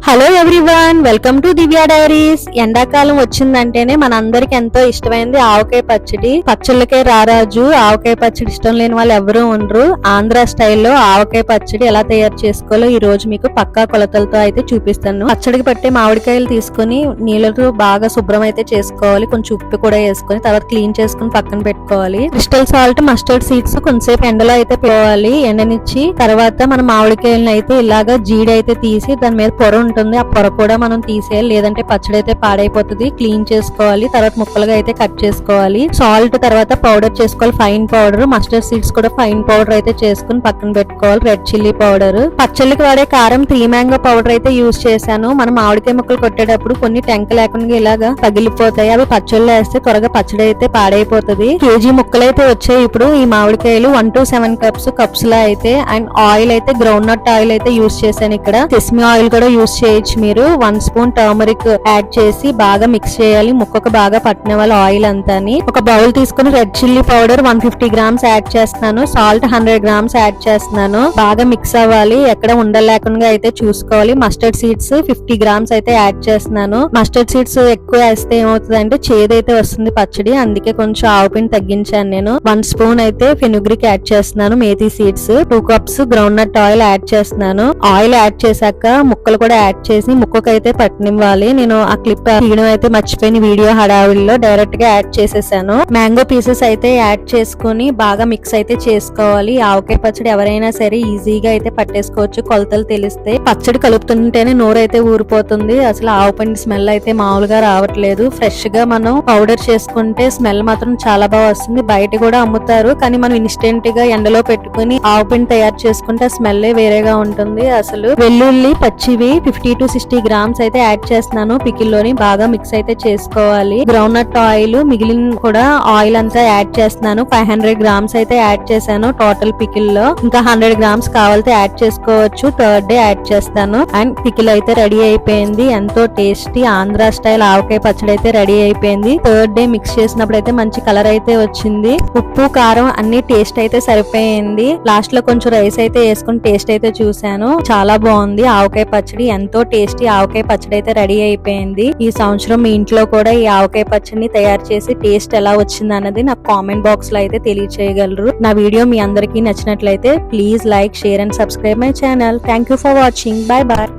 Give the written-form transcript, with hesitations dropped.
Hello everyone, welcome to Divya diaries. ఎండాకాలం వచ్చిందంటేనే మనందరికి ఎంతో ఇష్టమైంది ఆవకాయ పచ్చడి. పచ్చళ్ళకే రారాజు. ఆవకాయ పచ్చడి ఇష్టం లేని వాళ్ళు ఎవరూ ఉండరు. ఆంధ్ర స్టైల్లో ఆవకాయ పచ్చడి ఎలా తయారు చేసుకోవాలో ఈ రోజు మీకు పక్కా కొలతలతో అయితే చూపిస్తాను. పచ్చడికి పట్టే మామిడికాయలు తీసుకుని నీళ్ళతో బాగా శుభ్రం అయితే చేసుకోవాలి. కొంచెం ఉప్పు కూడా వేసుకొని తర్వాత క్లీన్ చేసుకుని పక్కన పెట్టుకోవాలి. క్రిస్టల్ సాల్ట్, మస్టర్డ్ సీడ్స్ కొంచెంసేపు ఎండలో అయితే పోవాలి. ఎండనిచ్చి తర్వాత మనం మామిడికాయలను అయితే ఇలాగా జీడి అయితే తీసి దాని మీద పొర ఉంటుంది, ఆ పొర కూడా మనం తీసేయాలి, లేదంటే పచ్చడి అయితే పాడైపోతుంది. క్లీన్ చేసుకోవాలి. తర్వాత ముక్కలుగా అయితే కట్ చేసుకోవాలి. సాల్ట్ తర్వాత పౌడర్ చేసుకోవాలి, ఫైన్ పౌడర్. మస్టర్డ్ సీడ్స్ కూడా ఫైన్ పౌడర్ అయితే చేసుకుని పక్కన పెట్టుకోవాలి. Red chilli powder. పచ్చళ్ళకి వాడే కారం 3 మ్యాంగో పౌడర్ అయితే యూజ్ చేశాను. మనం మామిడికాయ ముక్కలు కొట్టేటప్పుడు కొన్ని టెంక లేకుండా ఇలాగా పగిలిపోతాయి. అవి పచ్చళ్ళు వేస్తే త్వరగా పచ్చడి అయితే పాడైపోతుంది. కేజీ ముక్కలు అయితే వచ్చాయి. ఇప్పుడు ఈ మామిడికాయలు 1 to 7 కప్స్ లా అయితే, అండ్ ఆయిల్ అయితే గ్రౌండ్ నట్ ఆయిల్ అయితే యూజ్ చేశాను. ఇక్కడ సెసమి ఆయిల్ కూడా యూజ్ చేయొచ్చు మీరు. 1 స్పూన్ టర్మరిక్ యాడ్ చేసి బాగా మిక్స్ చేయాలి. ముక్కకు బాగా పట్టిన వాళ్ళ ఆయిల్ అంతాని. ఒక బౌల్ తీసుకుని red chilli powder 150 grams add చేస్తున్నాను. సాల్ట్ 100 గ్రామ్స్ యాడ్ చేస్తున్నాను. బాగా మిక్స్ అవ్వాలి, ఎక్కడ ఉండలేకుండా అయితే చూసుకోవాలి. మస్టర్డ్ సీడ్స్ 50 గ్రామ్స్ అయితే యాడ్ చేస్తున్నాను. మస్టర్డ్ సీడ్స్ ఎక్కువ వేస్తే ఏమవుతుంది అంటే చేదైతే వస్తుంది పచ్చడి, అందుకే కొంచెం ఆవుపిండి తగ్గించాను నేను. 1 స్పూన్ అయితే ఫెనుగ్రిక్ యాడ్ చేస్తున్నాను. Methi seeds 2 cups groundnut oil add చేస్తున్నాను. ఆయిల్ యాడ్ చేశాక ముక్కలు కూడా యాడ్ చేసి ముక్కకైతే పట్టనివ్వాలి. నేను ఆ క్లిప్ తీయడం అయితే మర్చిపోయిన వీడియో హడావిడిలో డైరెక్ట్ గా యాడ్ చేసేసాను. మ్యాంగో పీసెస్ అయితే యాడ్ చేసుకుని బాగా మిక్స్ అయితే చేసుకోవాలి. ఆవకాయ పచ్చడి ఎవరైనా సరే ఈజీగా అయితే పట్టేసుకోవచ్చు కొలతలు తెలిస్తే. పచ్చడి కలుపుతుంటేనే నోరు అయితే ఊరిపోతుంది. అసలు ఆవపిండి స్మెల్ అయితే మామూలుగా రావట్లేదు. ఫ్రెష్ గా మనం పౌడర్ చేసుకుంటే స్మెల్ మాత్రం చాలా బాగా వస్తుంది. బయట కూడా అమ్ముతారు, కానీ మనం ఇన్స్టెంట్ గా ఎండలో పెట్టుకుని ఆవపిండి తయారు చేసుకుంటే స్మెల్ వేరేగా ఉంటుంది. అసలు వెల్లుల్లి పచ్చివి 50 to 60 గ్రామ్స్ అయితే యాడ్ చేస్తున్నాను. పికిల్లోని బాగా మిక్స్ అయితే చేసుకోవాలి. గ్రౌండ్ నట్ ఆయిల్ మిగిలిన కూడా ఆయిల్ అంతా యాడ్ చేస్తున్నాను. 500 గ్రామ్స్ అయితే యాడ్ చేశాను టోటల్ పికిల్ లో. ఇంకా 100 గ్రామ్స్ కావాలితే యాడ్ చేసుకోవచ్చు. థర్డ్ డే యాడ్ చేస్తాను. అండ్ పికిల్ అయితే రెడీ అయిపోయింది. ఎంతో టేస్టీ ఆంధ్ర స్టైల్ ఆవకాయ పచ్చడి అయితే రెడీ అయిపోయింది. థర్డ్ డే మిక్స్ చేసినప్పుడు అయితే మంచి కలర్ అయితే వచ్చింది. ఉప్పు కారం అన్ని టేస్ట్ అయితే సరిపోయింది. లాస్ట్ లో కొంచెం రైస్ అయితే వేసుకుని టేస్ట్ అయితే చూసాను. చాలా బాగుంది ఆవకాయ పచ్చడి. ఎంతో టేస్టీ ఆవకాయ పచ్చడి అయితే రెడీ అయిపోయింది. ఈ సంవత్సరం మీ ఇంట్లో కూడా ఈ ఆవకాయ పచ్చడిని తయారు చేసి టేస్ట్ ఎలా వచ్చింది అన్నది నాకు కామెంట్ బాక్స్ లో అయితే తెలియచేయగలరు. నా వీడియో మీ అందరికీ నచ్చినట్లయితే please like, share and subscribe my channel. Thank you for watching. Bye bye.